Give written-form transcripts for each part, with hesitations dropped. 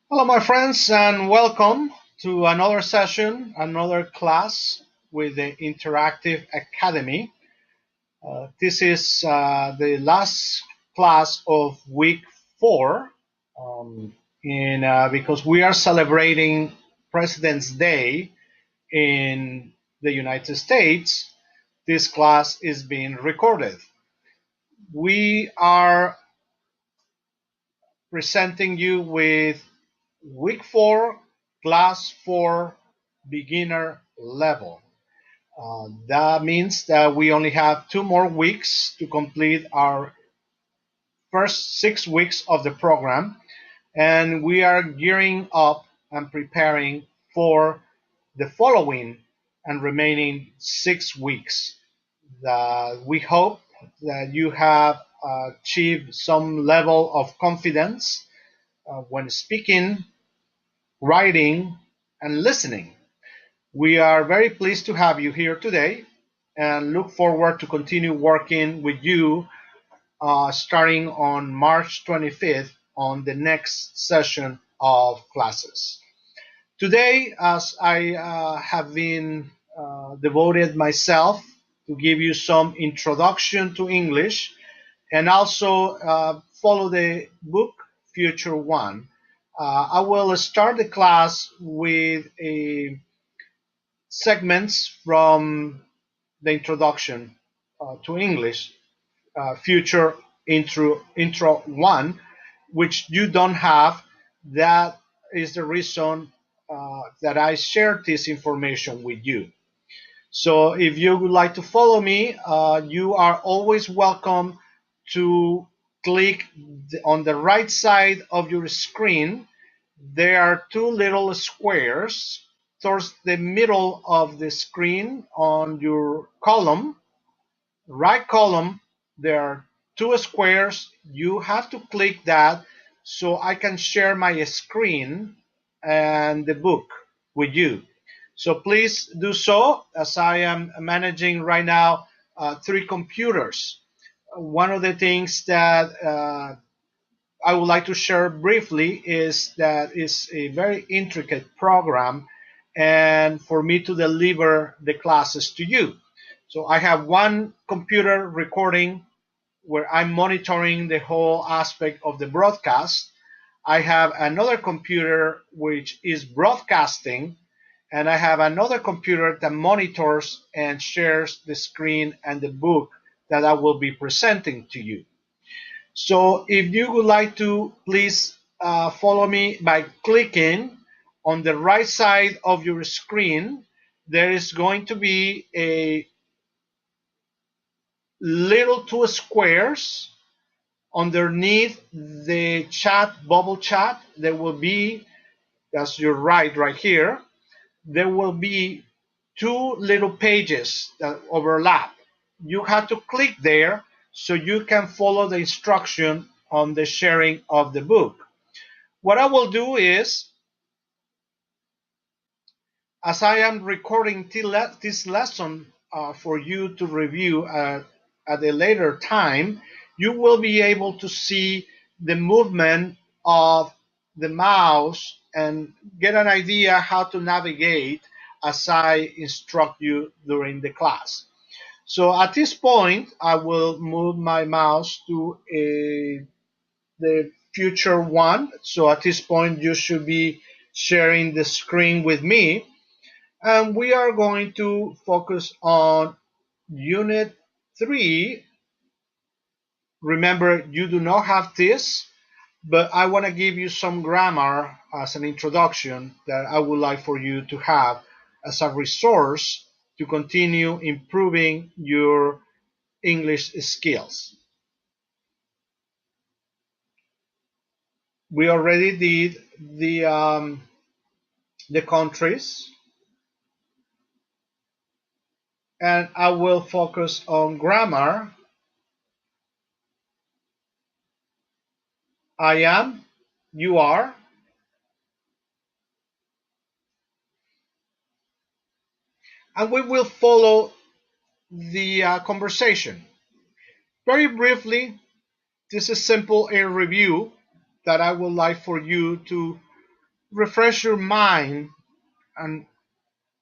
Hello, my friends, and welcome to another session, another class with the Interactive Academy. This is the last class of week 4, um, because we are celebrating President's Day in the United States. This class is being recorded. We are presenting you with week 4, class 4, beginner level. That means that we only have 2 more weeks to complete our first 6 weeks of the program, and we are gearing up and preparing for the following and remaining 6 weeks. We hope that you have achieved some level of confidence when speaking, writing, and listening. We are very pleased to have you here today and look forward to continue working with you starting on March 25th on the next session of classes. Today, as I have been devoted myself to give you some introduction to English and also follow the book Future One, I will start the class with a segments from the introduction to English, future intro 1, which you don't have. That is the reason that I shared this information with you. So if you would like to follow me, you are always welcome to click on the right side of your screen. There are two little squares towards the middle of the screen on your column, right column. There are two squares. You have to click that so I can share my screen and the book with you. So please do so, as I am managing right now 3 computers. One of the things that I would like to share briefly is that it's a very intricate program and for me to deliver the classes to you. So I have one computer recording where I'm monitoring the whole aspect of the broadcast. I have another computer which is broadcasting, and I have another computer that monitors and shares the screen and the book that I will be presenting to you. So if you would like to, please follow me by clicking on the right side of your screen. There is going to be a little two squares underneath the chat, bubble chat. There will be, that's your right here, there will be two little pages that overlap. You have to click there so you can follow the instruction on the sharing of the book. What I will do is, as I am recording this lesson for you to review at a later time, you will be able to see the movement of the mouse and get an idea how to navigate as I instruct you during the class. So at this point, I will move my mouse to the future one. So at this point, you should be sharing the screen with me. And we are going to focus on Unit 3. Remember, you do not have this, but I want to give you some grammar as an introduction that I would like for you to have as a resource to continue improving your English skills. We already did the countries, and I will focus on grammar. I am, you are, and we will follow the conversation. Very briefly, this is simple a review that I would like for you to refresh your mind, and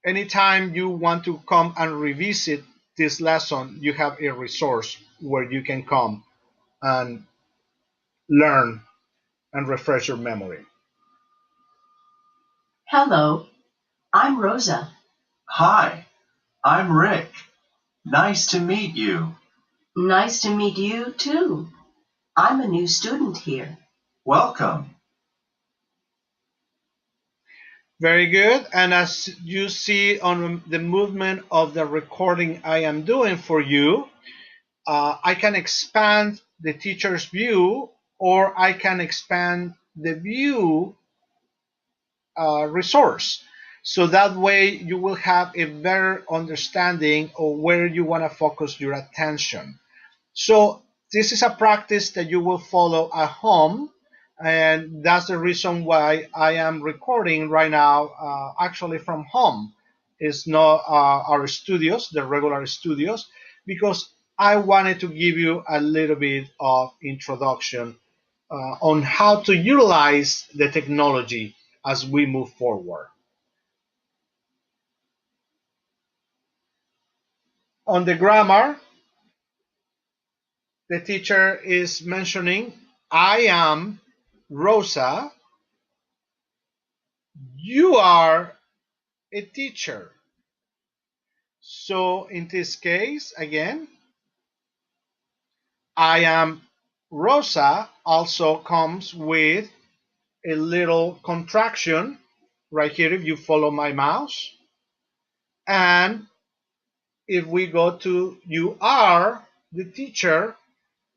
anytime you want to come and revisit this lesson, you have a resource where you can come and learn and refresh your memory. Hello, I'm Rosa. Hi, I'm Rick. Nice to meet you. Nice to meet you too. I'm a new student here. Welcome. Very good. And as you see on the movement of the recording I am doing for you, I can expand the teacher's view, or I can expand the view resource. So that way you will have a better understanding of where you want to focus your attention. So this is a practice that you will follow at home, and that's the reason why I am recording right now, actually from home. It's not our studios, the regular studios, because I wanted to give you a little bit of introduction on how to utilize the technology as we move forward. On the grammar, the teacher is mentioning, I am Rosa, you are a teacher. So in this case, again, I am Rosa also comes with a little contraction right here if you follow my mouse. And if we go to you are the teacher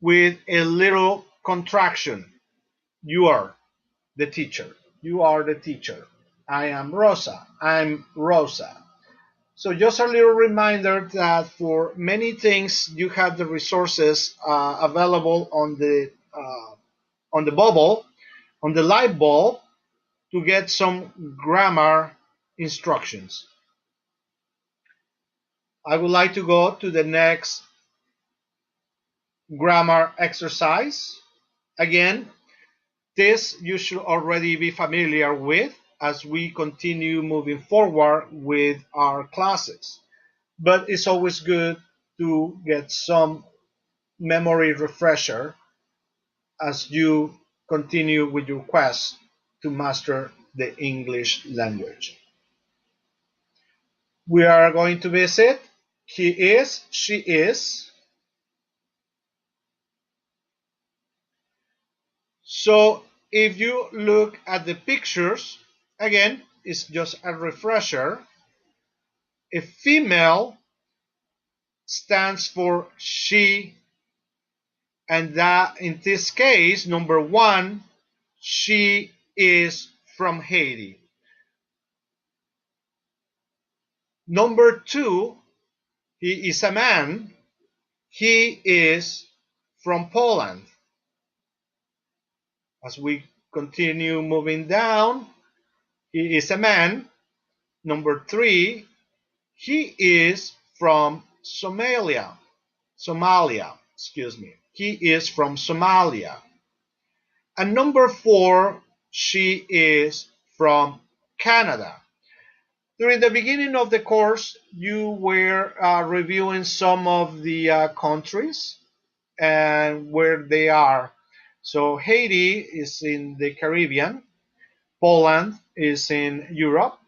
with a little contraction, you are the teacher. You are the teacher. I am Rosa. I'm Rosa. So just a little reminder that for many things you have the resources available on the bubble, on the light bulb, to get some grammar instructions. I would like to go to the next grammar exercise. Again, this you should already be familiar with as we continue moving forward with our classes. But it's always good to get some memory refresher as you continue with your quest to master the English language. We are going to visit he is, she is. So if you look at the pictures, again, it's just a refresher. A female stands for she, and that in this case, number one, she is from Haiti. Number two, he is a man. He is from Poland. As we continue moving down, he is a man. Number three, he is from Somalia. Somalia, excuse me. He is from Somalia. And number four, she is from Canada. During the beginning of the course, you were reviewing some of the countries and where they are. So Haiti is in the Caribbean, Poland is in Europe,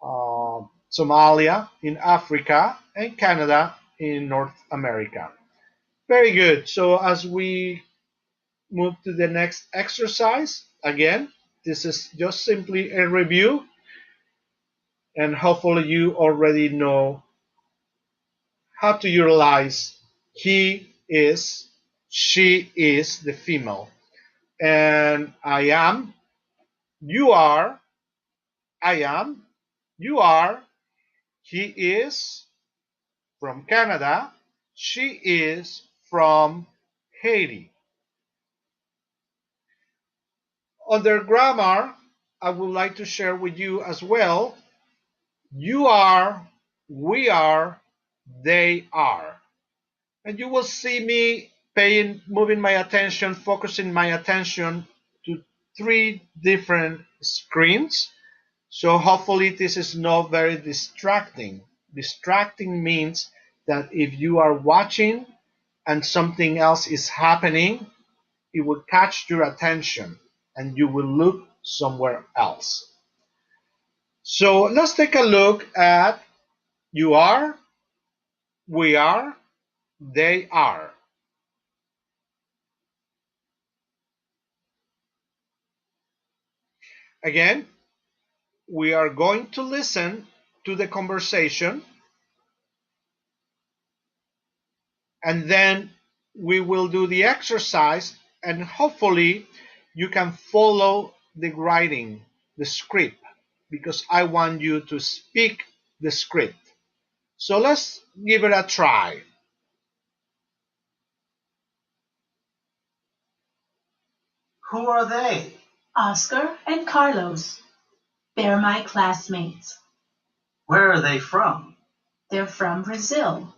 Somalia in Africa, and Canada in North America. Very good. So as we move to the next exercise, again, this is just simply a review, and hopefully you already know how to utilize he is, she is the female, and I am, you are, I am, you are, he is from Canada, she is from Haiti. Under grammar, I would like to share with you as well, you are, we are, they are. And you will see me moving my attention, focusing my attention to three different screens. So hopefully this is not very distracting. Distracting means that if you are watching and something else is happening, it will catch your attention and you will look somewhere else. So let's take a look at you are, we are, they are. Again, we are going to listen to the conversation and then we will do the exercise and hopefully you can follow the writing, the script, because I want you to speak the script. So let's give it a try. Who are they? Oscar and Carlos. They're my classmates. Where are they from? They're from Brazil.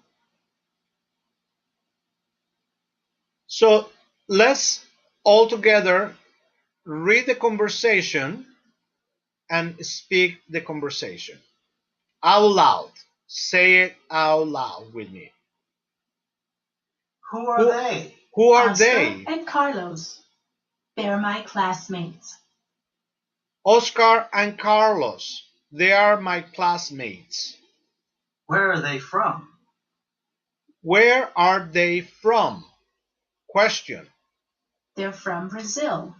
So let's all together read the conversation and speak the conversation out loud. Say it out loud with me. Who are they? Who are Oscar they? and Carlos. They're my classmates. Oscar and Carlos. They are my classmates. Where are they from? Where are they from? Question. They're from Brazil.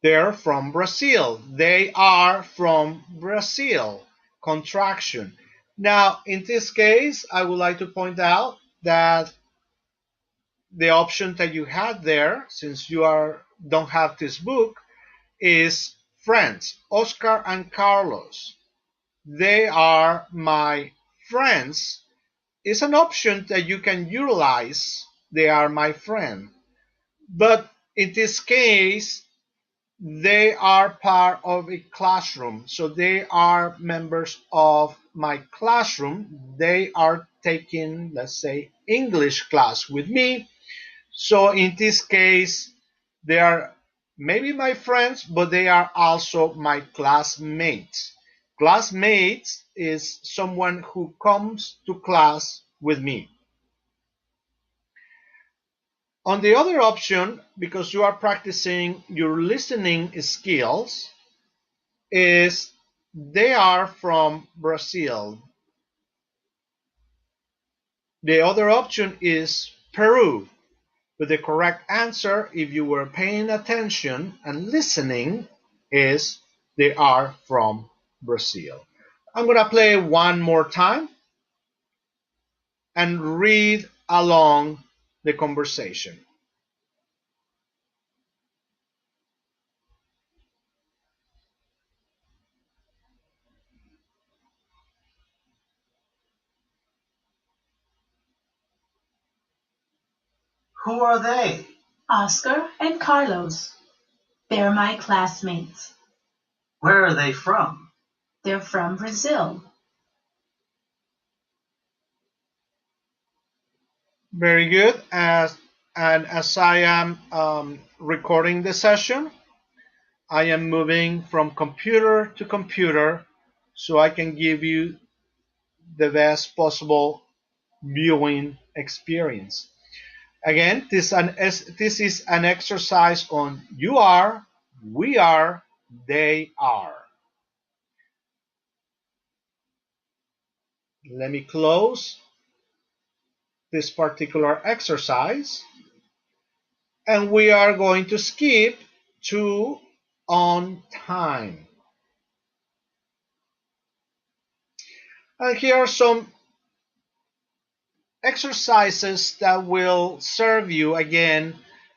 They're from Brazil. They are from Brazil. Contraction. Now, in this case, I would like to point out that the option that you had there, since you don't have this book, is friends. Oscar and Carlos. They are my friends. It's an option that you can utilize. They are my friend. But in this case, they are part of a classroom. So they are members of my classroom. They are taking, let's say, English class with me. So in this case, they are maybe my friends, but they are also my classmates. Classmates is someone who comes to class with me. On the other option, because you are practicing your listening skills, is they are from Brazil. The other option is Peru. But the correct answer, if you were paying attention and listening, is they are from Brazil. I'm going to play one more time and read along the conversation. Who are they? Oscar and Carlos. They're my classmates. Where are they from? They're from Brazil. Very good. As I am recording the session, I am moving from computer to computer so I can give you the best possible viewing experience. Again, this is an exercise on you are, we are, they are. Let me close this particular exercise and we are going to skip to on time. And here are some exercises that will serve you again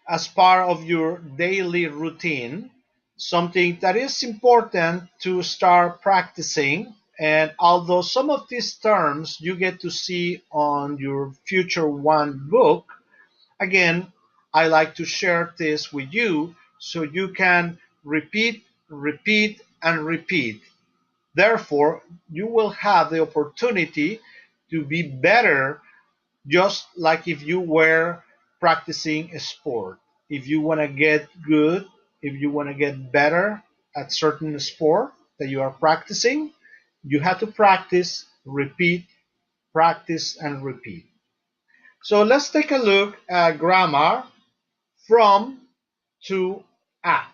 as part of your daily routine, something that is important to start practicing. And although some of these terms you get to see on your Future One book, again, I like to share this with you so you can repeat, repeat, and repeat. Therefore, you will have the opportunity to be better, just like if you were practicing a sport. If you want to get good, if you want to get better, at certain sport that you are practicing, you have to practice, repeat, practice, and repeat. So let's take a look at grammar from to at.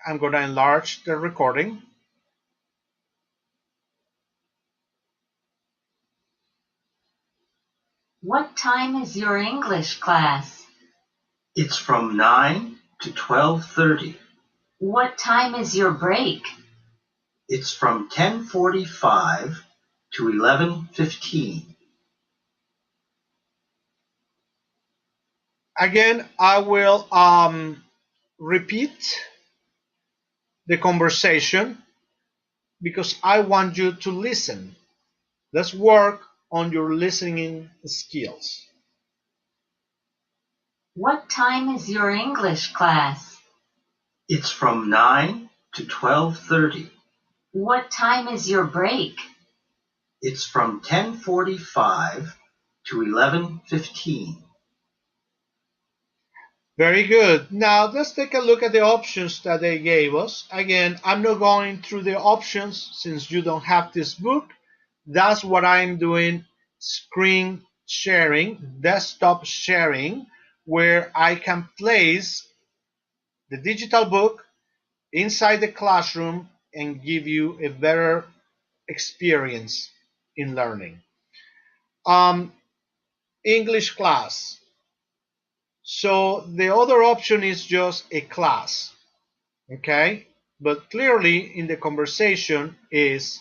I'm going to enlarge the recording. What time is your English class? It's from 9 to 12:30. What time is your break? It's from 10:45 to 11:15. Again, I will repeat the conversation because I want you to listen. Let's work on your listening skills. What time is your English class? It's from 9 to 12:30. What time is your break? It's from 10:45 to 11:15. Very good. Now let's take a look at the options that they gave us. Again, I'm not going through the options since you don't have this book. That's what I'm doing, screen sharing, desktop sharing, where I can place the digital book inside the classroom and give you a better experience in learning. English class. So the other option is just a class, okay? But clearly in the conversation is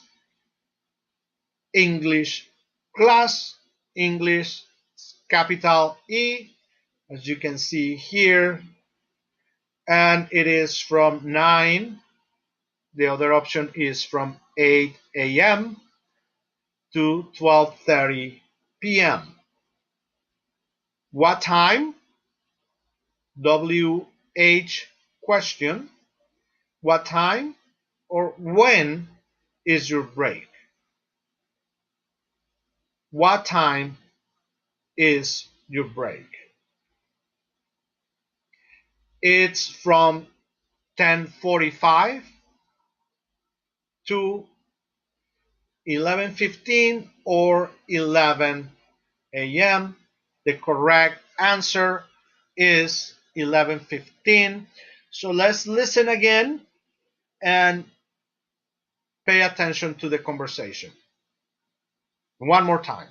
English class, English capital E, as you can see here, and it is from 9. The other option is from 8 a.m. to 12:30 p.m. What time? WH question. What time or when is your break? What time is your break? It's from 10:45 to 11:15 or 11 a.m. The correct answer is 11:15. So let's listen again and pay attention to the conversation. One more time.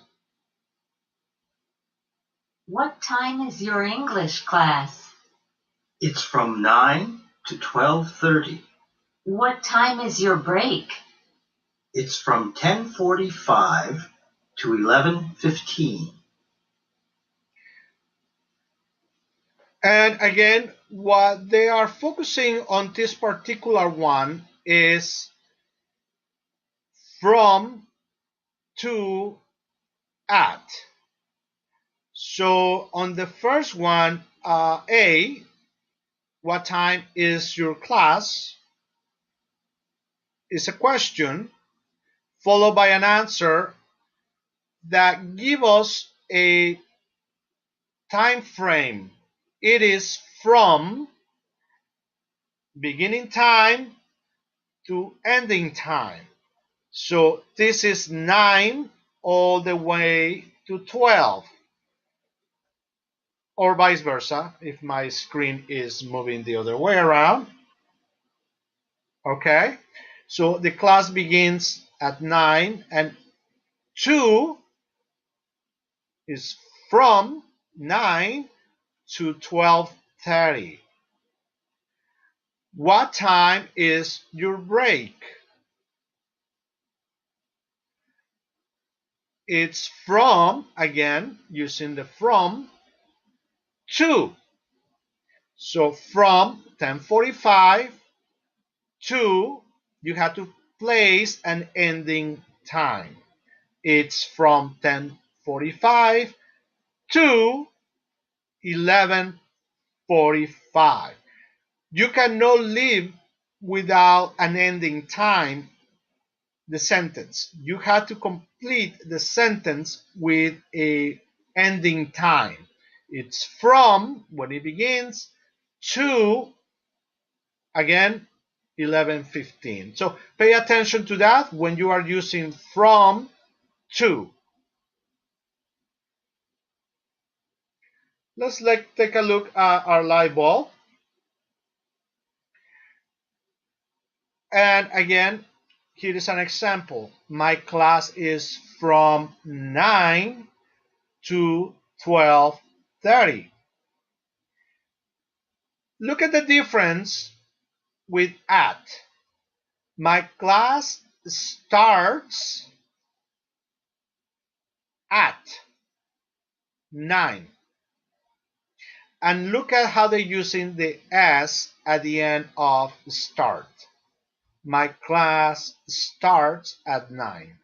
What time is your English class? It's from 9 to 12:30. What time is your break? It's from 10:45 to 11:15. And again, what they are focusing on this particular one is from to at. So on the first one, A, what time is your class? Is a question followed by an answer that give us a time frame. It is from beginning time to ending time. So this is 9 all the way to 12, or vice versa if my screen is moving the other way around. Okay, so the class begins at 9 and 2 is from 9 to 12:30. What time is your break? It's from, again, using the from, to. So from 10:45 to, you have to place an ending time. It's from 10:45 to 11:45. You cannot leave without an ending time the sentence. You have to complete the sentence with a ending time. It's from when it begins to, again, 11:15. So pay attention to that when you are using from to. Let's take a look at our live ball. And again, here is an example. My class is from 9 to 12:30. Look at the difference with at. My class starts at 9. And look at how they're using the s at the end of start. My class starts at 9.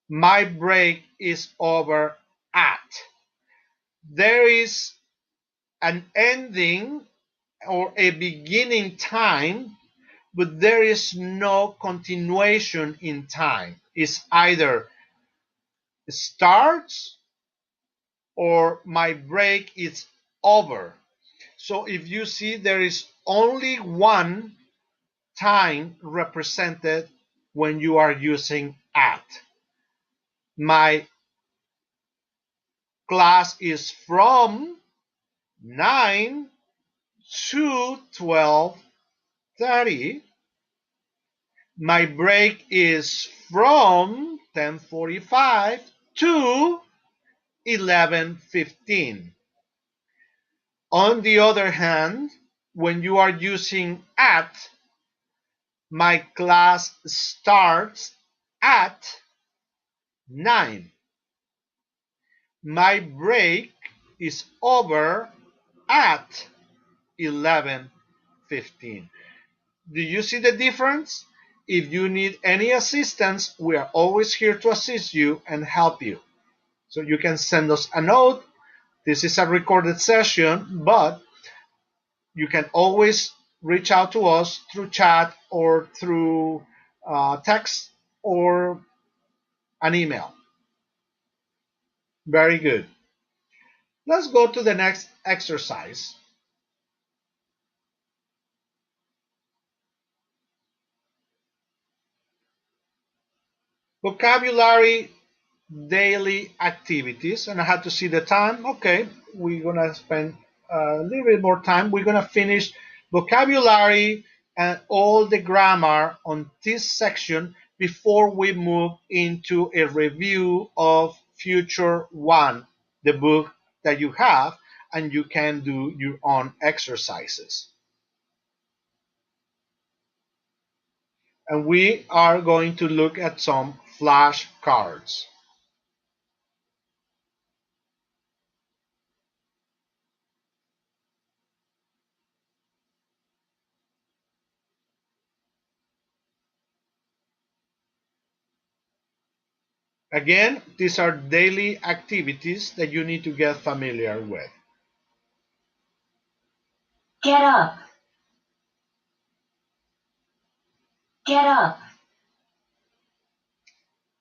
My break is over at. There is an ending or a beginning time, but there is no continuation in time. It's either starts or my break is over. So if you see, there is only one time represented when you are using at. My class is from 9 to 12:30. My break is from 10:45 to 11:15. On the other hand, when you are using at, my class starts at 9. My break is over at 11:15. Do you see the difference? If you need any assistance, we are always here to assist you and help you. So you can send us a note. This is a recorded session, but you can always reach out to us through chat or through text or an email. Very good. Let's go to the next exercise. Vocabulary daily activities, and I had to see the time. Okay, we're gonna spend a little bit more time. We're gonna finish vocabulary and all the grammar on this section before we move into a review of Future One, the book that you have, and you can do your own exercises. And we are going to look at some flashcards. Again, these are daily activities that you need to get familiar with. Get up. Get up.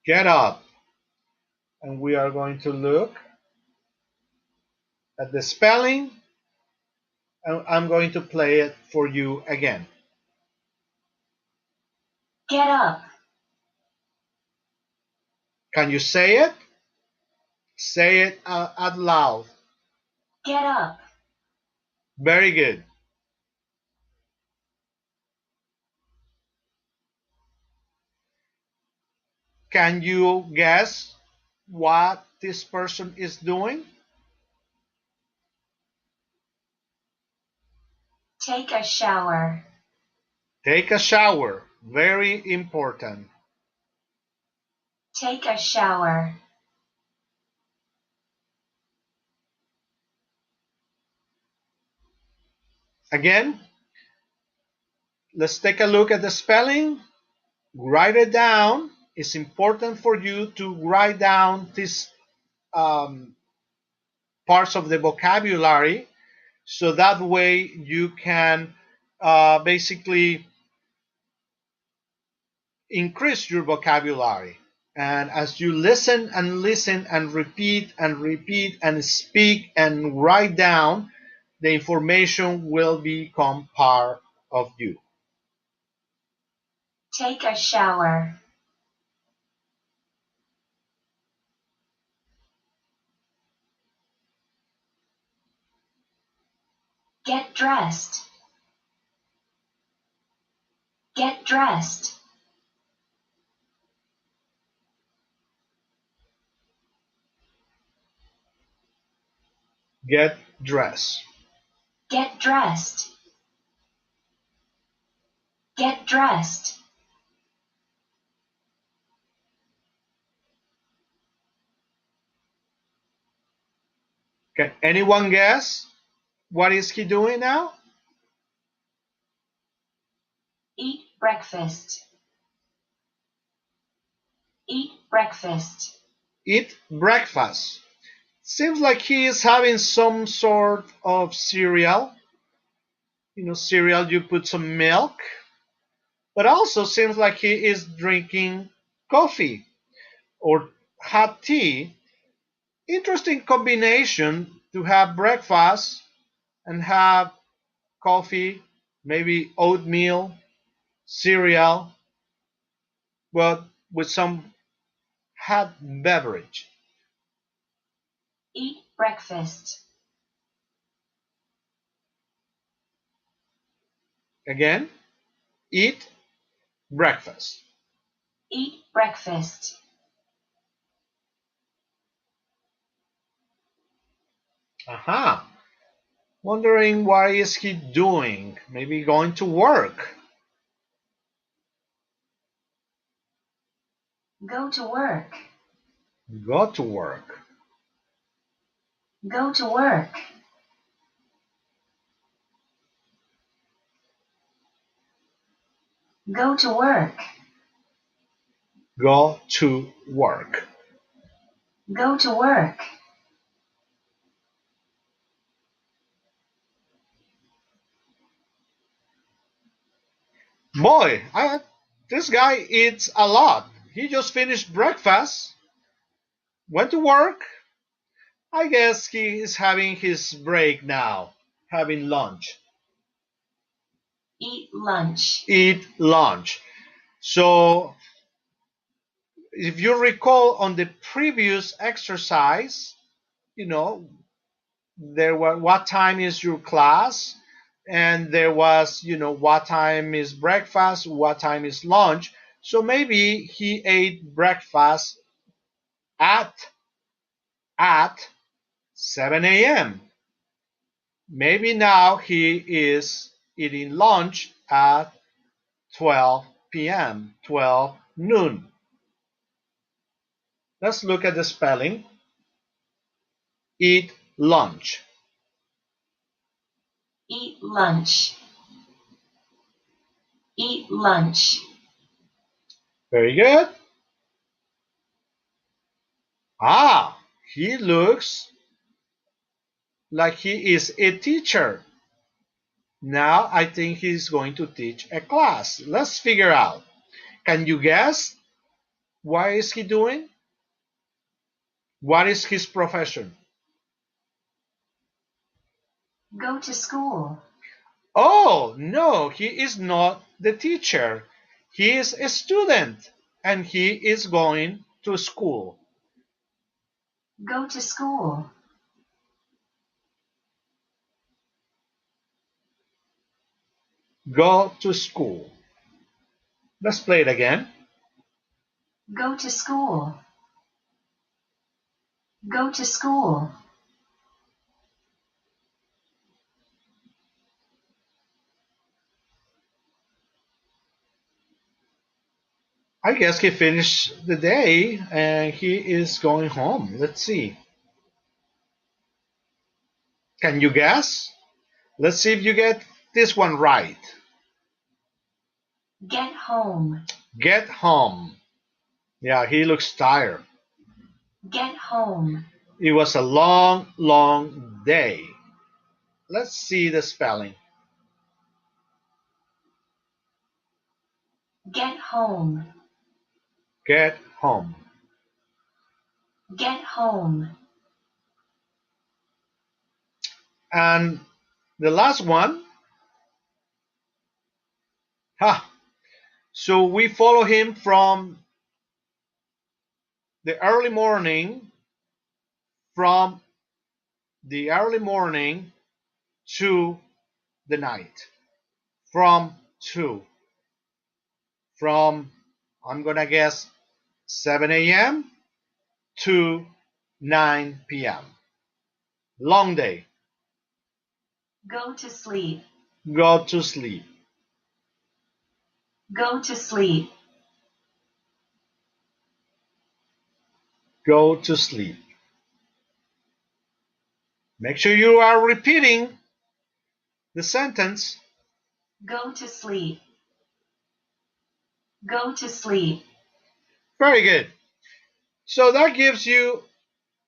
Get up. And we are going to look at the spelling, and I'm going to play it for you again. Get up. Can you say it? Say it out loud. Get up. Very good. Can you guess what this person is doing? Take a shower. Take a shower. Very important. Take a shower. Again, let's take a look at the spelling. Write it down. It's important for you to write down these parts of the vocabulary, so that way you can basically increase your vocabulary. And as you listen and listen and repeat and speak and write down, the information will become part of you. Take a shower. Get dressed. Get dressed. Get dressed. Get dressed. Get dressed. Can anyone guess what is he doing now? Eat breakfast. Eat breakfast. Eat breakfast. Seems like he is having some sort of cereal. Cereal, you put some milk. But also seems like he is drinking coffee or hot tea. Interesting combination to have breakfast and have coffee, maybe oatmeal, cereal, but with some hot beverage. Eat breakfast. Again, eat breakfast. Eat breakfast. Aha. Wondering what is he doing? Maybe going to work. Go to work. Go to work. Go to work. Go to work. Go to work. Go to work. Boy, this guy eats a lot. He just finished breakfast, went to work. I guess he is having his break now, having lunch. Eat lunch. Eat lunch. So, if you recall on the previous exercise, there was what time is your class, and there was, what time is breakfast, what time is lunch. So maybe he ate breakfast at 7 a.m. Maybe now he is eating lunch at 12 p.m., 12 noon. Let's look at the spelling. Eat lunch. Eat lunch. Eat lunch. Very good. He looks like he is a teacher. Now I think he's going to teach a class. Let's figure out. Can you guess what is he doing? What is his profession? Go to school. Oh, no, he is not the teacher. He is a student and he is going to school. Go to school. Go to school. Let's play it again. Go to school. Go to school. I guess he finished the day and he is going home. Let's see. Can you guess? Let's see if you get this one right. Get home. Get home. Yeah, he looks tired. Get home. It was a long, long day. Let's see the spelling. Get home. Get home. Get home. And the last one, so we follow him from the early morning, from the early morning to the night. From I'm gonna guess 7 a.m. to 9 p.m. Long day. Go to sleep. Go to sleep. Go to sleep. Go to sleep. Make sure you are repeating the sentence. Go to sleep. Go to sleep. Very good. So that gives you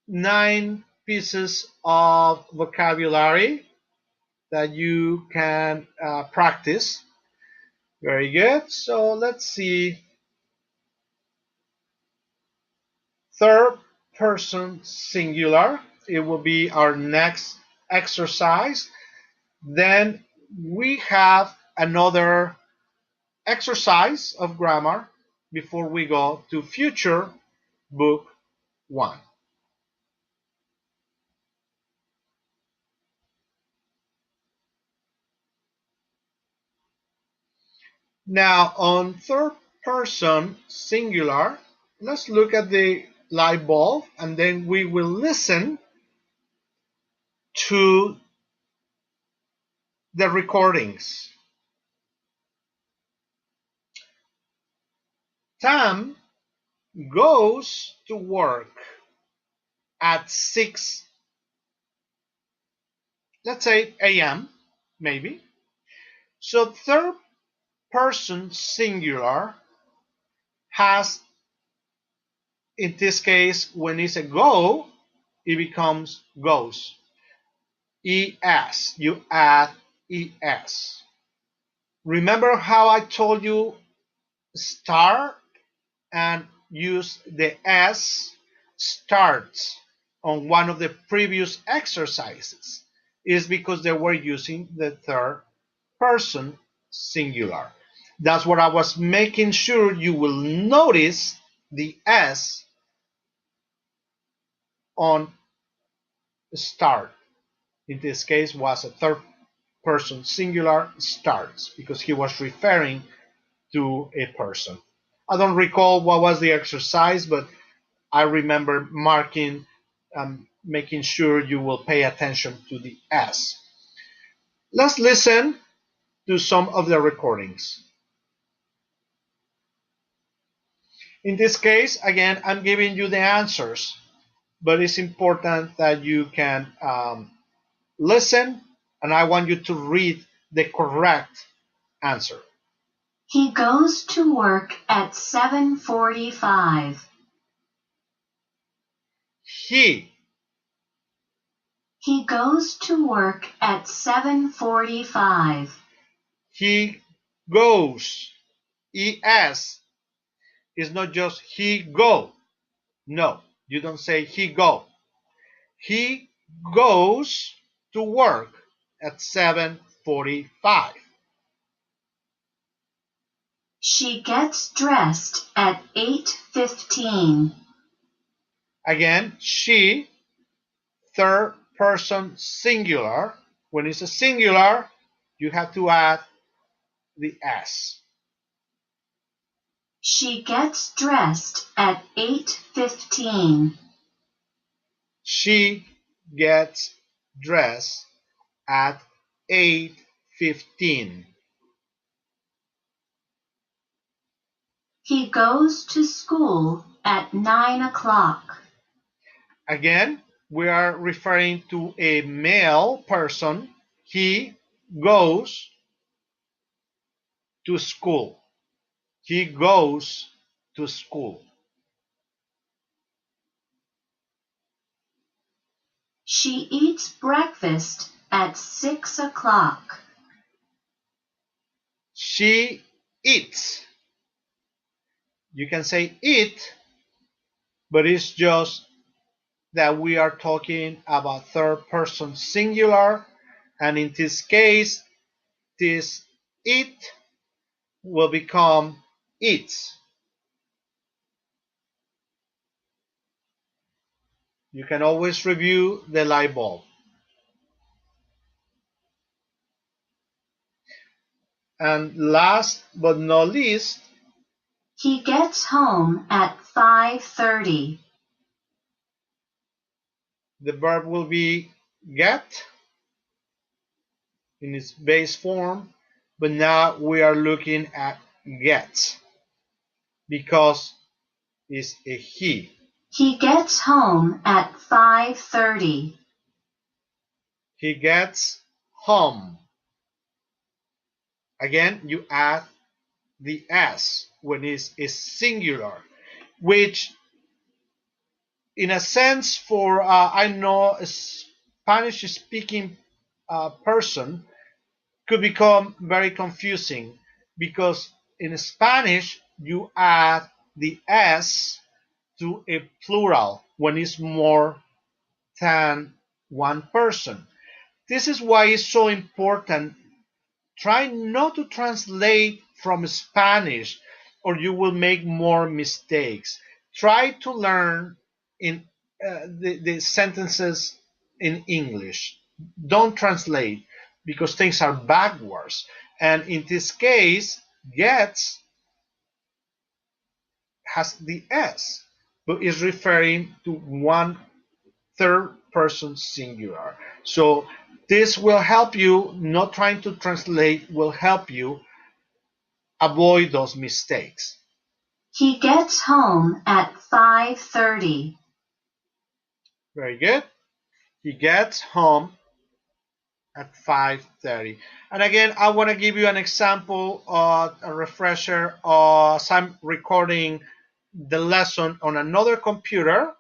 9 pieces of vocabulary that you can practice. Very good. So let's see. Third person singular. It will be our next exercise. Then we have another exercise of grammar before we go to future book 1. Now on third person singular, let's look at the light bulb and then we will listen to the recordings. Tam goes to work at 6, let's say a.m. maybe. So third person singular has, in this case, when it's a go, it becomes goes. Es, you add es. Remember how I told you start and use the s, starts, on one of the previous exercises? Is because they were using the third person singular. That's what I was making sure you will notice the s on start. In this case was a third person singular, starts, because he was referring to a person. I don't recall what was the exercise, but I remember marking, making sure you will pay attention to the S. Let's listen to some of the recordings. In this case, again, I'm giving you the answers, but it's important that you can listen, and I want you to read the correct answer. He goes to work at 7:45. He He goes to work at 7:45. He goes. Es is not just he go. No, you don't say he go. He goes to work at 7:45. She gets dressed at 8:15. Again, she, third person singular. When it's a singular, you have to add the s. She gets dressed at 8:15. She gets dressed at 8:15. He goes to school at 9 o'clock. Again, we are referring to a male person. He goes to school. He goes to school. She eats breakfast at 6 o'clock. She eats. You can say it, but it's just that we are talking about third person singular, and in this case, this it will become its. You can always review the light bulb. And last but not least, He gets home at 5:30. the verb will be get in its base form, but now we are looking at gets because it's a he. He gets home at 5:30. He gets home. Again, you add the s when it's singular, which in a sense for I know a Spanish speaking person could become very confusing because in Spanish you add the s to a plural when it's more than one person. This is why it's so important. Try not to translate from Spanish or you will make more mistakes. Try to learn in the sentences in English. Don't translate because things are backwards. And in this case, gets has the S, but is referring to one third person singular. So this will help you, not trying to translate, will help you avoid those mistakes. He gets home at 5:30. Very good. He gets home at 5:30. And again, I want to give you an example, a refresher, as I'm recording the lesson on another computer.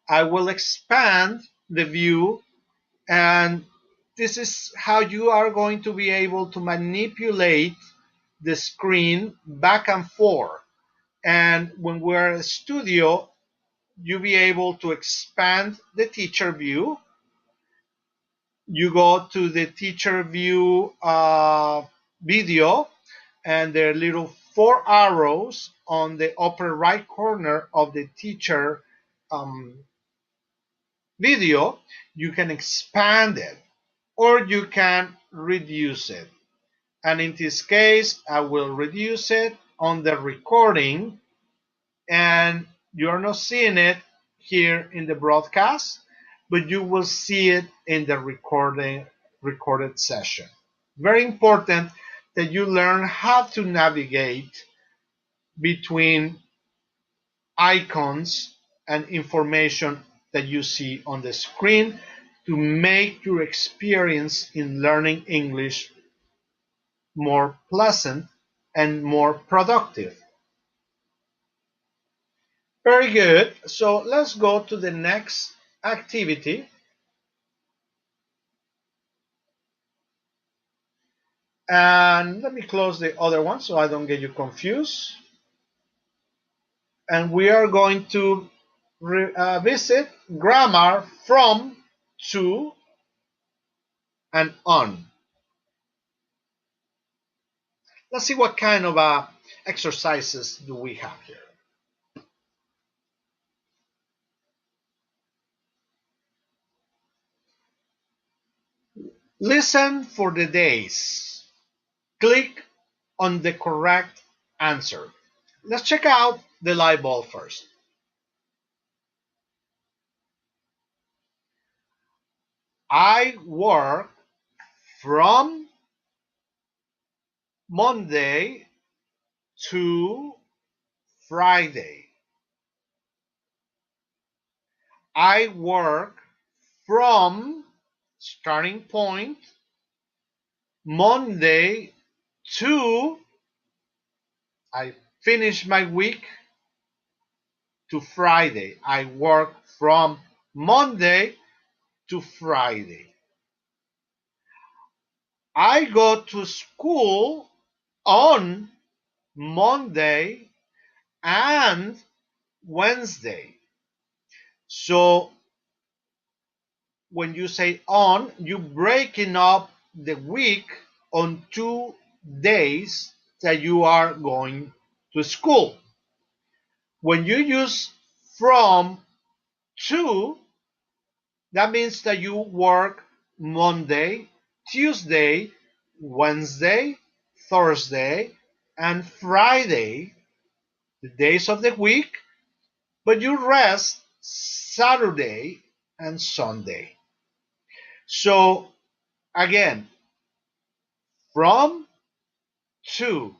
I will expand the view, and this is how you are going to be able to manipulate the screen back and forth. And when we're in studio, you'll be able to expand the teacher view. You go to the teacher view video, and there are little 4 arrows on the upper right corner of the teacher video. You can expand it or you can reduce it. And in this case, I will reduce it on the recording, and you're not seeing it here in the broadcast, but you will see it in the recorded session. Very important that you learn how to navigate between icons and information that you see on the screen to make your experience in learning English more pleasant and more productive. Very good. So let's go to the next activity. And let me close the other one so I don't get you confused. And we are going to visit grammar from, to, and on. Let's see what kind of exercises do we have here. Listen for the days. Click on the correct answer. Let's check out the light bulb first. I work from Monday to Friday. I work from starting point Monday to I finish my week to Friday. I work from Monday to Friday. I go to school on Monday and Wednesday. So when you say on, you're breaking up the week on 2 days that you are going to school. When you use from to, that means that you work Monday, Tuesday, Wednesday, Thursday, and Friday, the days of the week, but you rest Saturday and Sunday. So again, from to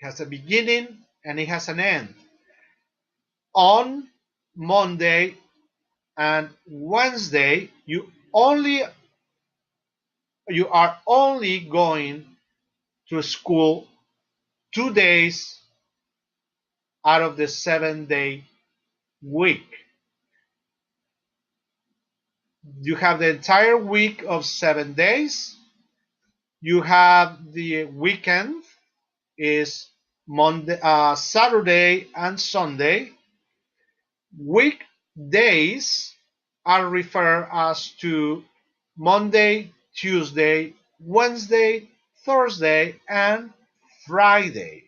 has a beginning and it has an end. On Monday and Wednesday, you are only going to school 2 days out of the 7-day week. You have the entire week of 7 days. You have the weekend is Monday, Saturday and Sunday. Weekdays are referred as to Monday, Tuesday, Wednesday, Thursday, and Friday.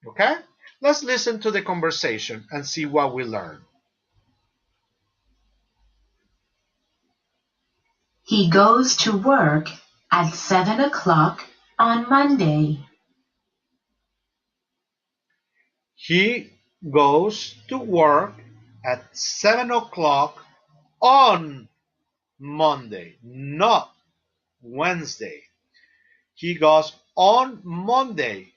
Okay? Let's listen to the conversation and see what we learn. He goes to work at 7 o'clock on Monday. He goes to work at 7 o'clock on Monday, not Wednesday. He goes on Monday.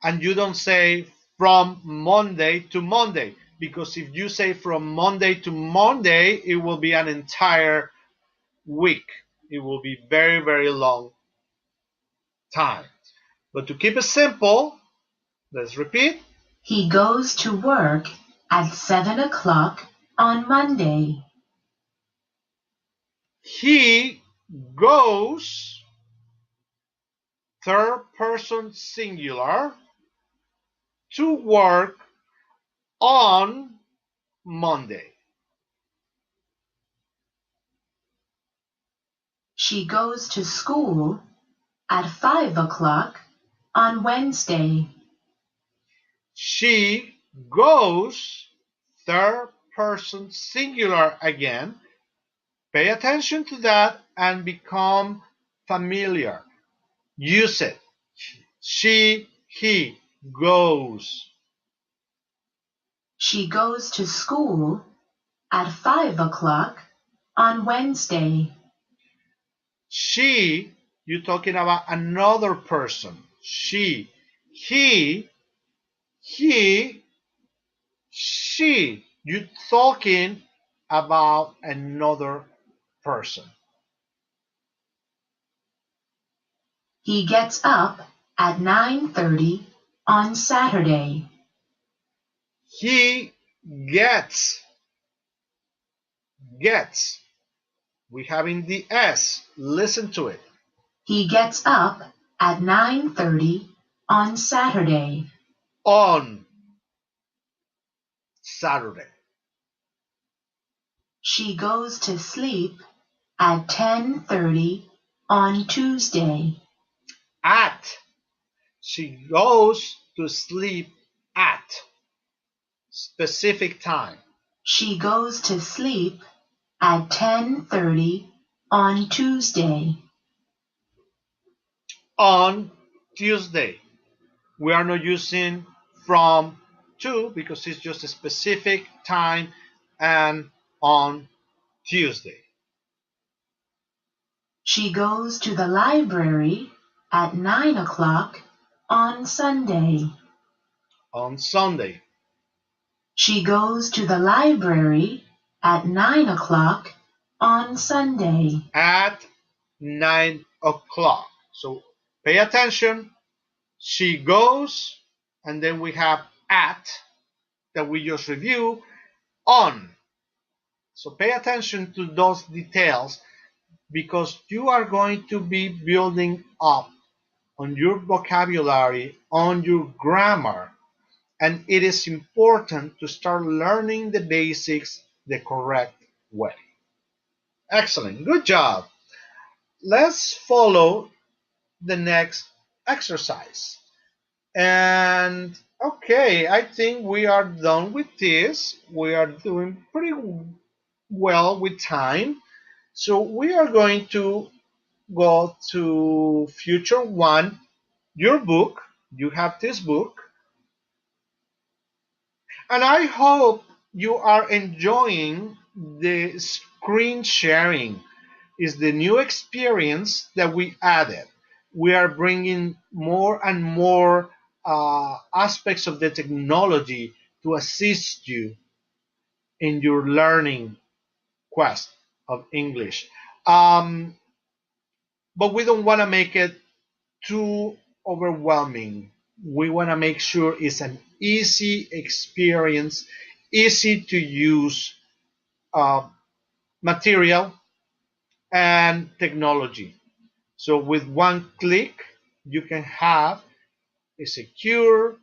And you don't say from Monday to Monday, because if you say from Monday to Monday, it will be an entire week. It will be very, very long time. But to keep it simple, let's repeat. He goes to work at 7 o'clock on Monday. He goes, third person singular, to work on Monday. She goes to school at 5 o'clock on Wednesday. She goes, third person singular again. Pay attention to that and become familiar. Use it. She, he goes. She goes to school at 5 o'clock on Wednesday. She, you're talking about another person. She, he, she, you're talking about another person. He gets up at 9:30 on Saturday. He gets. We have in the S. Listen to it. He gets up at 9:30 on Saturday. On Saturday. She goes to sleep at 10:30 on Tuesday. At. She goes to sleep at specific time. She goes to sleep at 10:30 on Tuesday. On Tuesday. We are not using from to because it's just a specific time and on Tuesday. She goes to the library at 9 o'clock on Sunday. On Sunday. She goes to the library at 9 o'clock on Sunday. At 9 o'clock. So pay attention. She goes, and then we have at that we just review on. So pay attention to those details because you are going to be building up on your vocabulary, on your grammar, and it is important to start learning the basics the correct way. Excellent, good job. Let's follow the next exercise. And okay, I think we are done with this. We are doing pretty well with time. So we are going to go to Future One, your book. You have this book. And I hope you are enjoying the screen sharing. Is the new experience that we added. We are bringing more and more aspects of the technology to assist you in your learning quest of English. Um, but we don't want to make it too overwhelming. We want to make sure it's an easy experience, easy to use uh, material and technology. So with one click, you can have a secure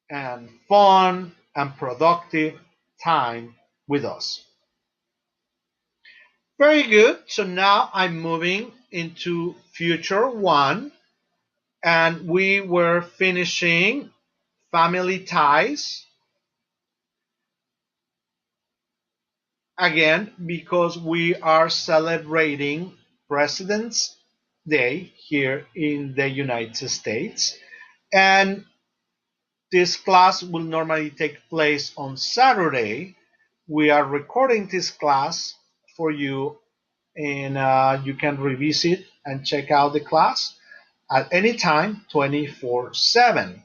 and fun and productive time with us. Very good. So now I'm moving into Future One, and we were finishing family ties again because we are celebrating President's Day here in the United States. And this class will normally take place on Saturday. We are recording this class for you, and you can revisit and check out the class at any time 24/7.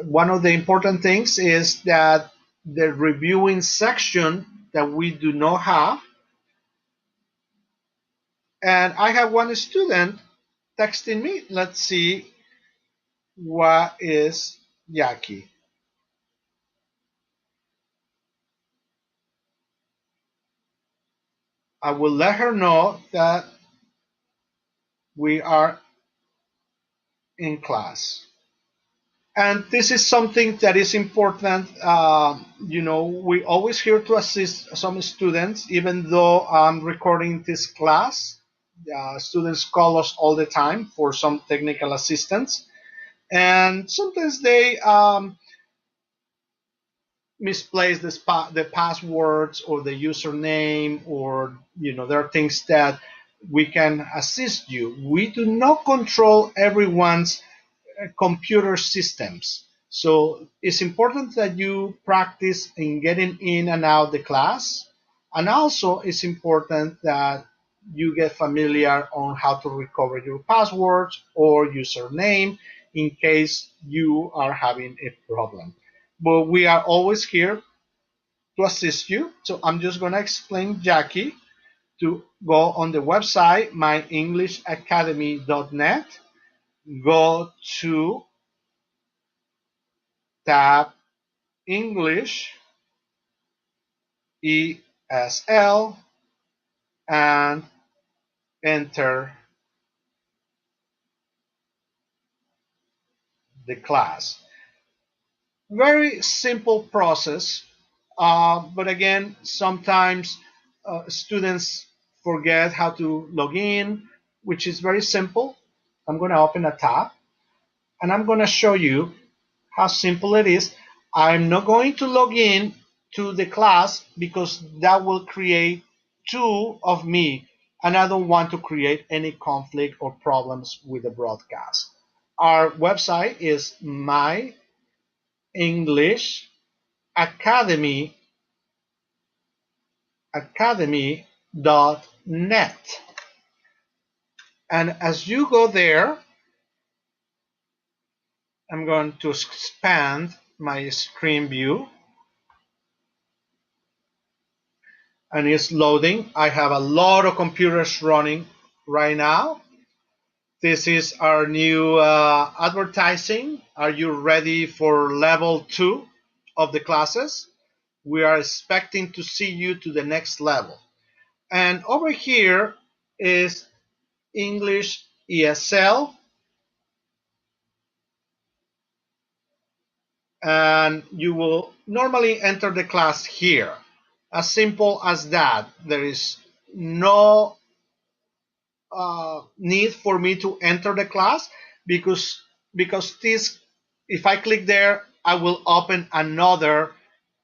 One of the important things is that the reviewing section that we do not have, and I have one student texting me. Let's see what is Jackie. I will let her know that we are in class. And this is something that is important. We always here to assist some students, even though I'm recording this class. Students call us all the time for some technical assistance, and sometimes they misplace the passwords or the username, or there are things that we can assist you. We do not control everyone's computer systems. So it's important that you practice in getting in and out the class. And also it's important that you get familiar on how to recover your passwords or username in case you are having a problem. But we are always here to assist you. So I'm just going to explain Jackie to go on the website myenglishacademy.net, go to tab English, ESL, and enter the class. Very simple process, but again, sometimes students forget how to log in, which is very simple. I'm going to open a tab, and I'm going to show you how simple it is. I'm not going to log in to the class because that will create two of me, and I don't want to create any conflict or problems with the broadcast. Our website is myenglishacademy.net. And as you go there, I'm going to expand my screen view, and it's loading. I have a lot of computers running right now. This is our new advertising. Are you ready for level 2 of the classes? We are expecting to see you to the next level. And over here is English ESL. and you will normally enter the class here. As simple as that. There is no need for me to enter the class because this, if I click there, I will open another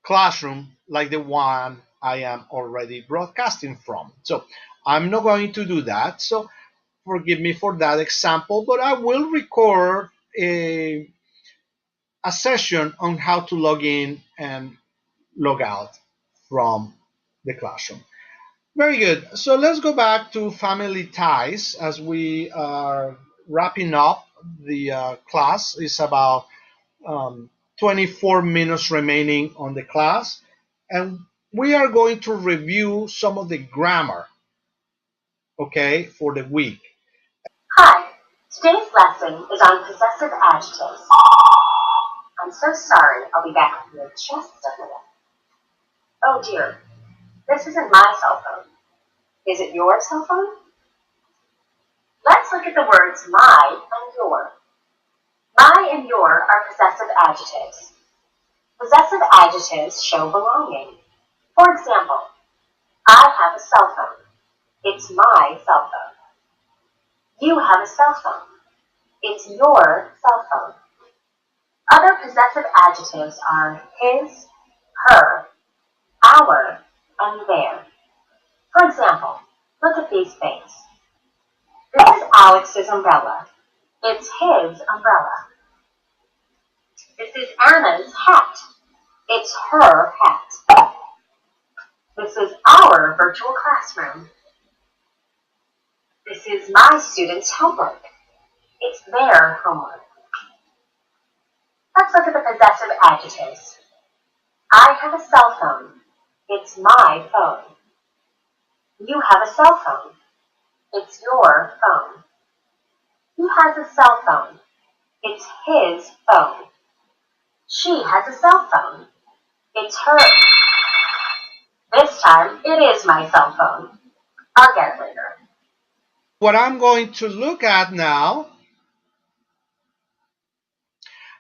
classroom like the one I am already broadcasting from. So I'm not going to do that. So forgive me for that example, but I will record a session on how to log in and log out from the classroom. Very good. So let's go back to family ties as we are wrapping up the class. It's about 24 minutes remaining on the class, and we are going to review some of the grammar, okay, for the week. Hi, today's lesson is on possessive adjectives. I'm so sorry, I'll be back with you in just a minute. Oh dear, this isn't my cell phone. Is it your cell phone? Let's look at the words my and your. My and your are possessive adjectives. Possessive adjectives show belonging. For example, I have a cell phone. It's my cell phone. You have a cell phone. It's your cell phone. Other possessive adjectives are his, her, our, and their. For example, look at these things. This is Alex's umbrella. It's his umbrella. This is Anna's hat. It's her hat. This is our virtual classroom. This is my students' homework. It's their homework. Let's look at the possessive adjectives. I have a cell phone. It's my phone. You have a cell phone. It's your phone. He has a cell phone. It's his phone. She has a cell phone. It's her. This time, it is my cell phone. I'll get it later. What I'm going to look at now,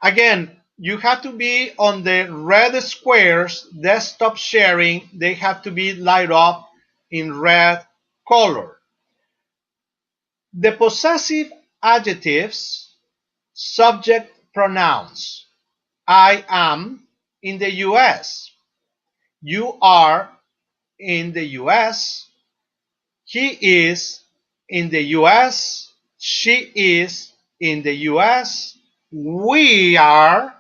again, you have to be on the red squares, desktop sharing, they have to be light up in red color. The possessive adjectives, subject pronouns. I am in the US. You are in the US. He is in the US. She is in the US. We are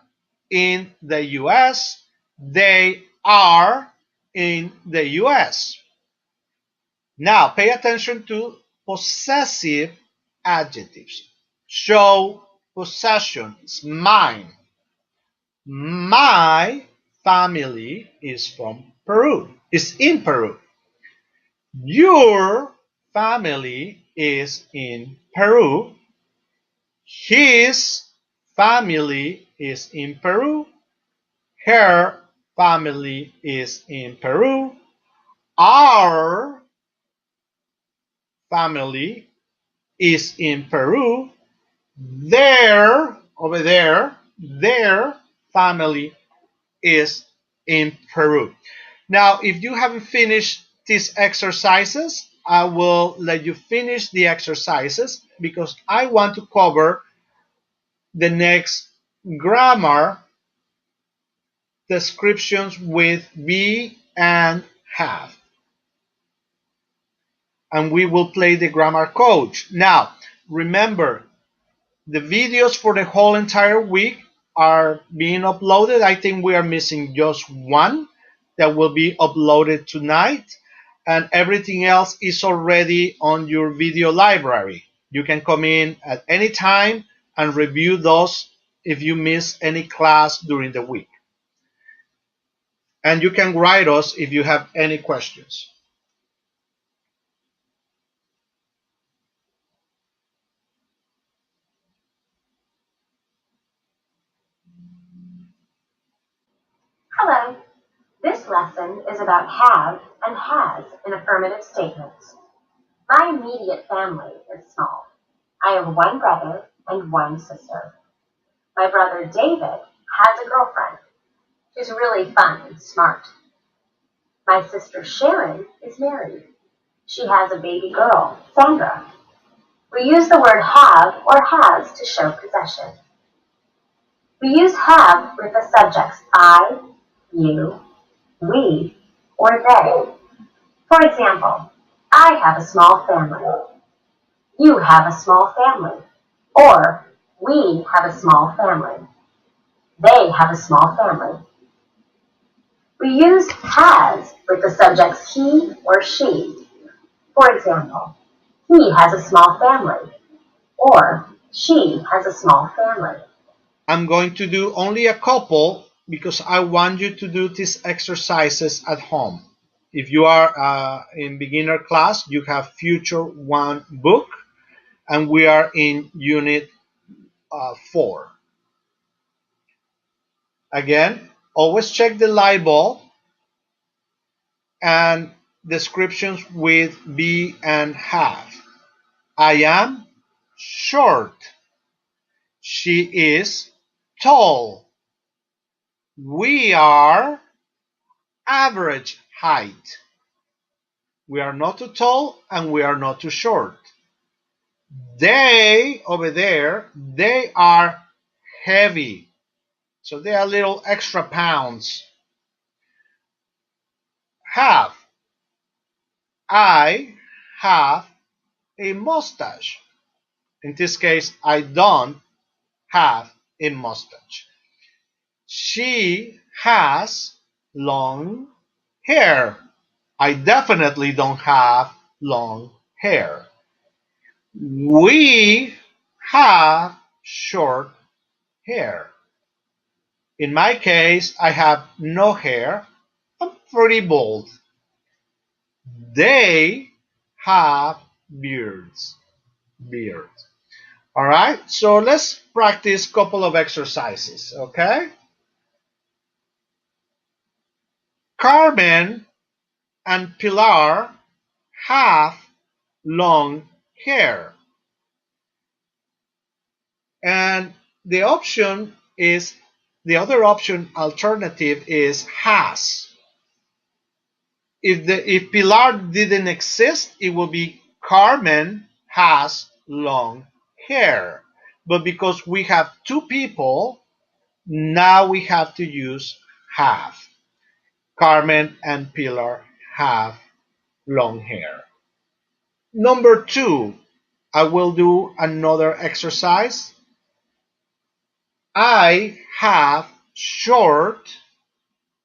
in the US. They are in the US. Now pay attention to possessive adjectives. Show possession. It's mine. My family is from Peru. Is in Peru. Your family is in Peru. His family is in Peru. Her family is in Peru. Our family is in Peru. Over there, their family is in Peru. Now, if you haven't finished these exercises, I will let you finish the exercises because I want to cover the next grammar descriptions with be and have. And we will play the grammar coach. Now, remember, the videos for the whole entire week are being uploaded. I think we are missing just one that will be uploaded tonight, and everything else is already on your video library. You can come in at any time and review those if you miss any class during the week. And you can write us if you have any questions. Hello. This lesson is about have and has in affirmative statements. My immediate family is small. I have one brother and one sister. My brother David has a girlfriend. She's really fun and smart. My sister Sharon is married. She has a baby girl, Sandra. We use the word have or has to show possession. We use have with the subjects I, you, we, or they. For example, I have a small family. You have a small family. Or, we have a small family. They have a small family. We use has with the subjects he or she. For example, he has a small family. Or, she has a small family. I'm going to do only a couple because I want you to do these exercises at home. If you are in beginner class, you have Future 1 book, and we are in Unit 4. Again, always check the light bulb and descriptions with be and have. I am short. She is tall. We are average height. We are not too tall and we are not too short. They, over there, they are heavy. So they are little extra pounds. Have. I have a mustache. In this case, I don't have a mustache. She has long hair. I definitely don't have long hair. We have short hair. In my case, I have no hair. I'm pretty bald. They have beards. Beards. All right, so let's practice a couple of exercises, okay? Carmen and Pilar have long hair. And the other option alternative is has. If Pilar didn't exist, it would be Carmen has long hair. But because we have two people, now we have to use have. Carmen and Pilar have long hair. Number 2, I will do another exercise. I have short,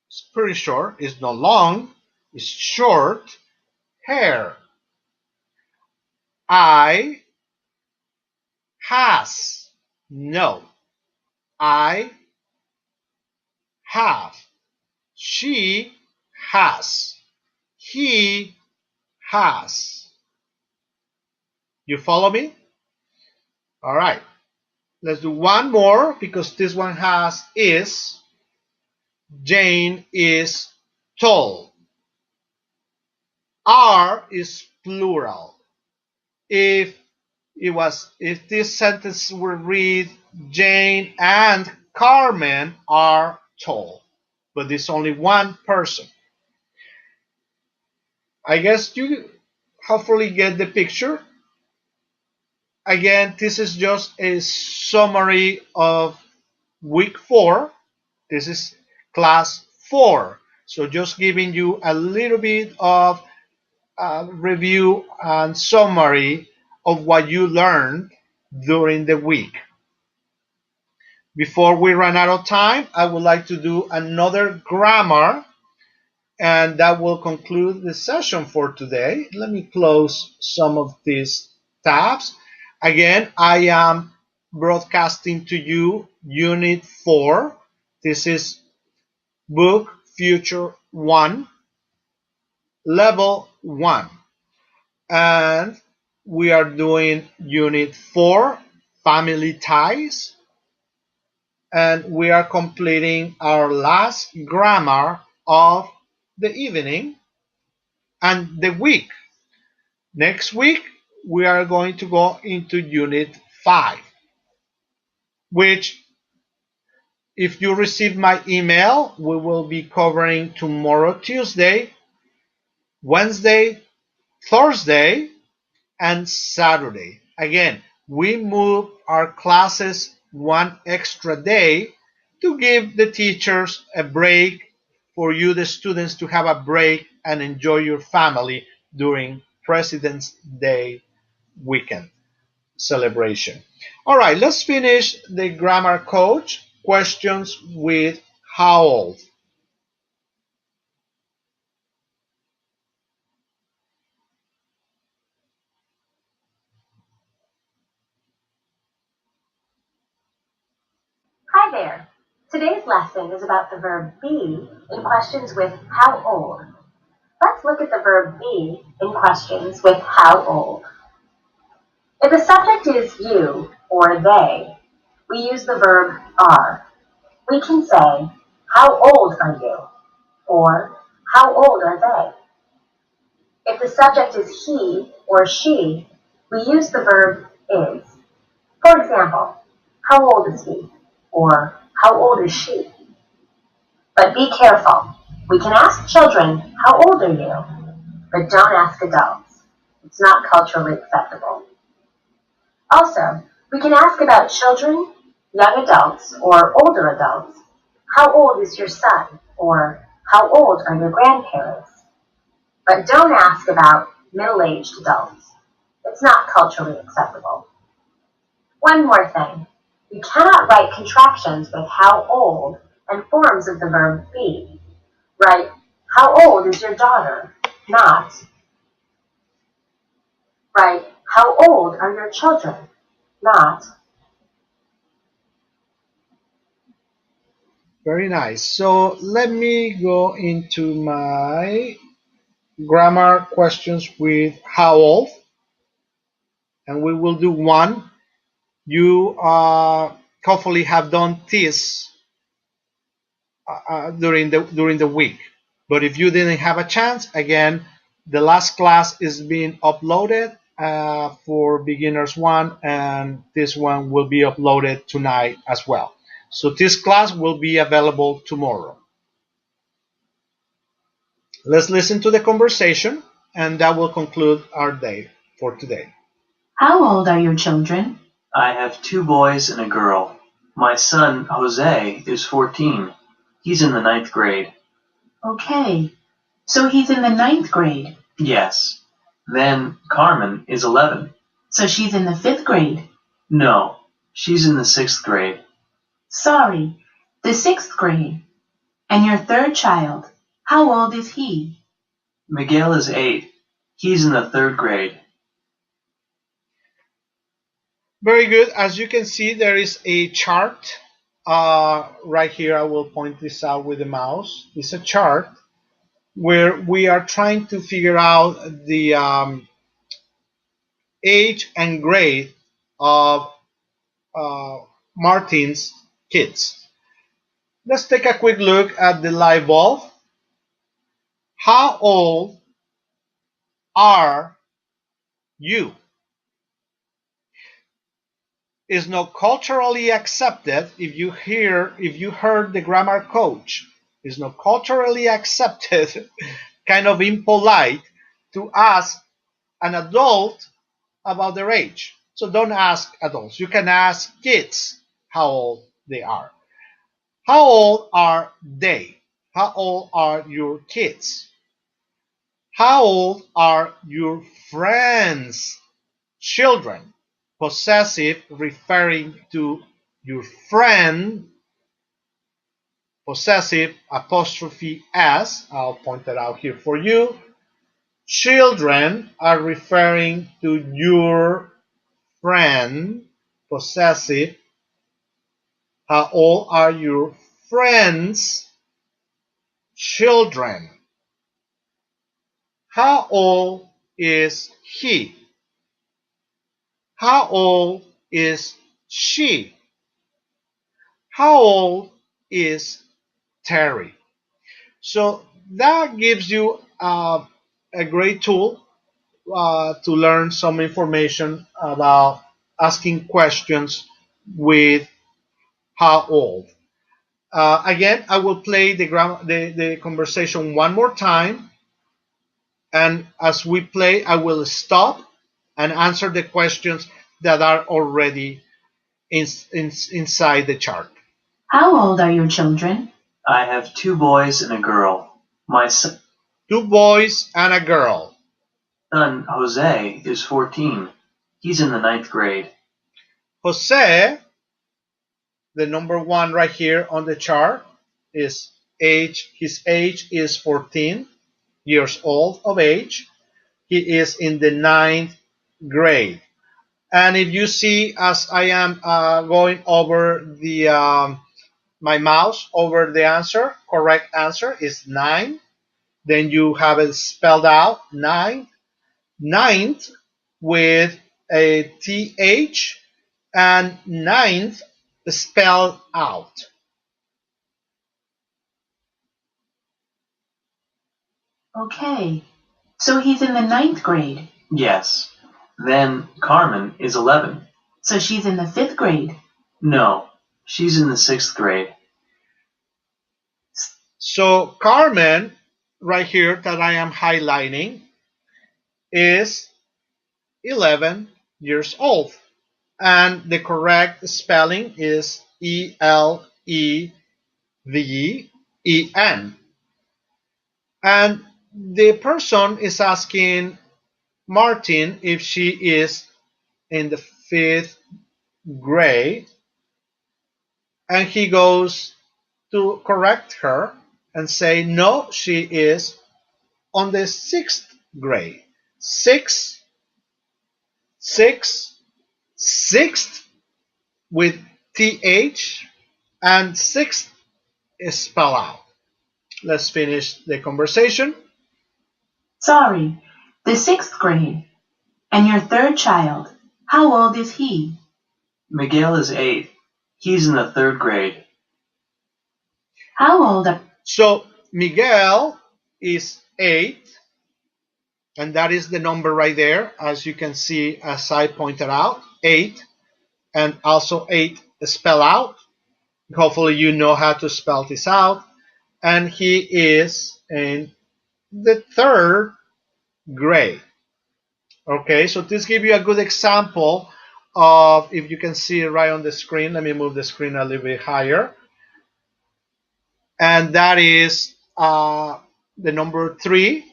it's pretty short, it's not long, it's short hair. I has, no, I have. She has. He has. You follow me? All right. Let's do one more because this one has is. Jane is tall. Are is plural. If this sentence would read Jane and Carmen are tall, but there's only one person. I guess you hopefully get the picture. Again, this is just a summary of week 4. This is class 4. So just giving you a little bit of review and summary of what you learned during the week. Before we run out of time, I would like to do another grammar, and that will conclude the session for today. Let me close some of these tabs. Again, I am broadcasting to you Unit 4. This is Book Future 1, Level 1. And we are doing Unit 4, Family Ties. And we are completing our last grammar of the evening and the week. Next week, we are going to go into Unit 5, which If you receive my email, we will be covering tomorrow, Tuesday, Wednesday, Thursday, and Saturday. Again, we move our classes one extra day to give the teachers a break, for you, the students, to have a break and enjoy your family during President's Day weekend celebration. All right, let's finish the grammar coach questions with how old. Hi there. Today's lesson is about the verb be in questions with how old. Let's look at the verb be in questions with how old. If the subject is you or they, we use the verb are. We can say, how old are you? Or, how old are they? If the subject is he or she, we use the verb is. For example, how old is he? Or, how old is she? But be careful. We can ask children, how old are you? But don't ask adults. It's not culturally acceptable. Also, we can ask about children, young adults, or older adults. How old is your son? Or how old are your grandparents? But don't ask about middle-aged adults. It's not culturally acceptable. One more thing. You cannot write contractions with how old and forms of the verb be. Write, how old is your daughter? Not. Write, how old are your children? Not. Very nice. So let me go into my grammar questions with how old, and we will do one. You hopefully have done this during the week, but if you didn't have a chance, again, the last class is being uploaded for beginners one, and this one will be uploaded tonight as well. So this class will be available tomorrow. Let's listen to the conversation, and that will conclude our day for today. How old are your children? I have 2 boys and a girl. My son, Jose, is 14. He's in the 9th grade. Okay, so he's in the 9th grade. Yes. Then Carmen is 11. So she's in the 5th grade. No, she's in the 6th grade. Sorry, the 6th grade. And your third child, how old is he? Miguel is 8. He's in the 3rd grade. Very good. As you can see, there is a chart right here. I will point this out with the mouse. It's a chart where we are trying to figure out the age and grade of Martin's kids. Let's take a quick look at the light bulb. How old are you? Is not culturally accepted. If you heard the grammar coach, it's not culturally accepted, kind of impolite, to ask an adult about their age. So don't ask adults. You can ask kids how old they are. How old are they? How old are your kids? How old are your friends' children? Possessive referring to your friend. Possessive apostrophe s. I'll point that out here for you. Children are referring to your friend. Possessive. How old are your friends' children? How old is he? How old is she? How old is Terry? So that gives you a great tool to learn some information about asking questions with how old. Again, I will play the conversation one more time, and as we play, I will stop and answer the questions that are already inside the chart. How old are your children? I have 2 boys and a girl. My son, 2 boys and a girl. Jose, is 14. He's in the 9th grade. Jose, the number 1 right here on the chart, his age is 14 years old of age. He is in the 9th grade. And if you see, as I am going over my mouse over the answer, correct answer is 9. Then you have it spelled out, 9, ninth with a th, and ninth spelled out. Okay, so he's in the 9th grade. Yes. Then Carmen is 11. So she's in the 5th grade. No, she's in the 6th grade. So Carmen, right here that I am highlighting, is 11 years old. And the correct spelling is Eleven. And the person is asking Martin if she is in the 5th grade, and he goes to correct her and say no, she is on the 6th grade. Sixth with th, and sixth is spelled out. Let's finish the conversation. Sorry, the 6th grade. And your third child, how old is he? Miguel is 8. He's in the 3rd grade. How old are... So Miguel is 8, and that is the number right there, as you can see, as I pointed out, 8, and also 8 spell out. Hopefully you know how to spell this out. And he is in the 3rd grade. Okay, so this gives you a good example of, if you can see it right on the screen, let me move the screen a little bit higher. And that is the number 3,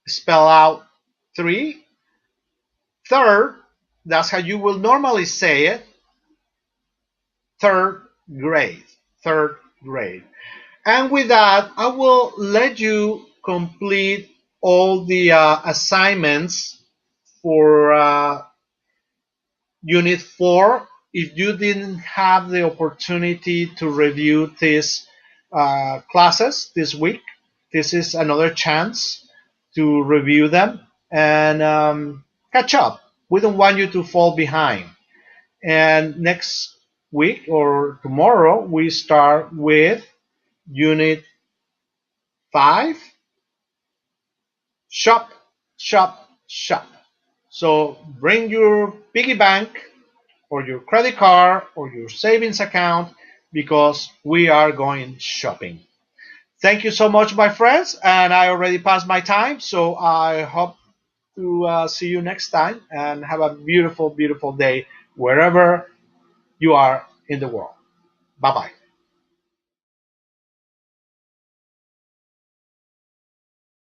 spell out 3. Third, that's how you will normally say it. 3rd grade. 3rd grade. And with that, I will let you complete all the assignments for Unit 4. If you didn't have the opportunity to review these classes this week, this is another chance to review them and catch up. We don't want you to fall behind. And next week or tomorrow, we start with Unit 5, shop, shop, shop. So bring your piggy bank or your credit card or your savings account, because we are going shopping. Thank you so much, my friends, and I already passed my time, so I hope to see you next time, and have a beautiful, beautiful day wherever you are in the world. Bye-bye.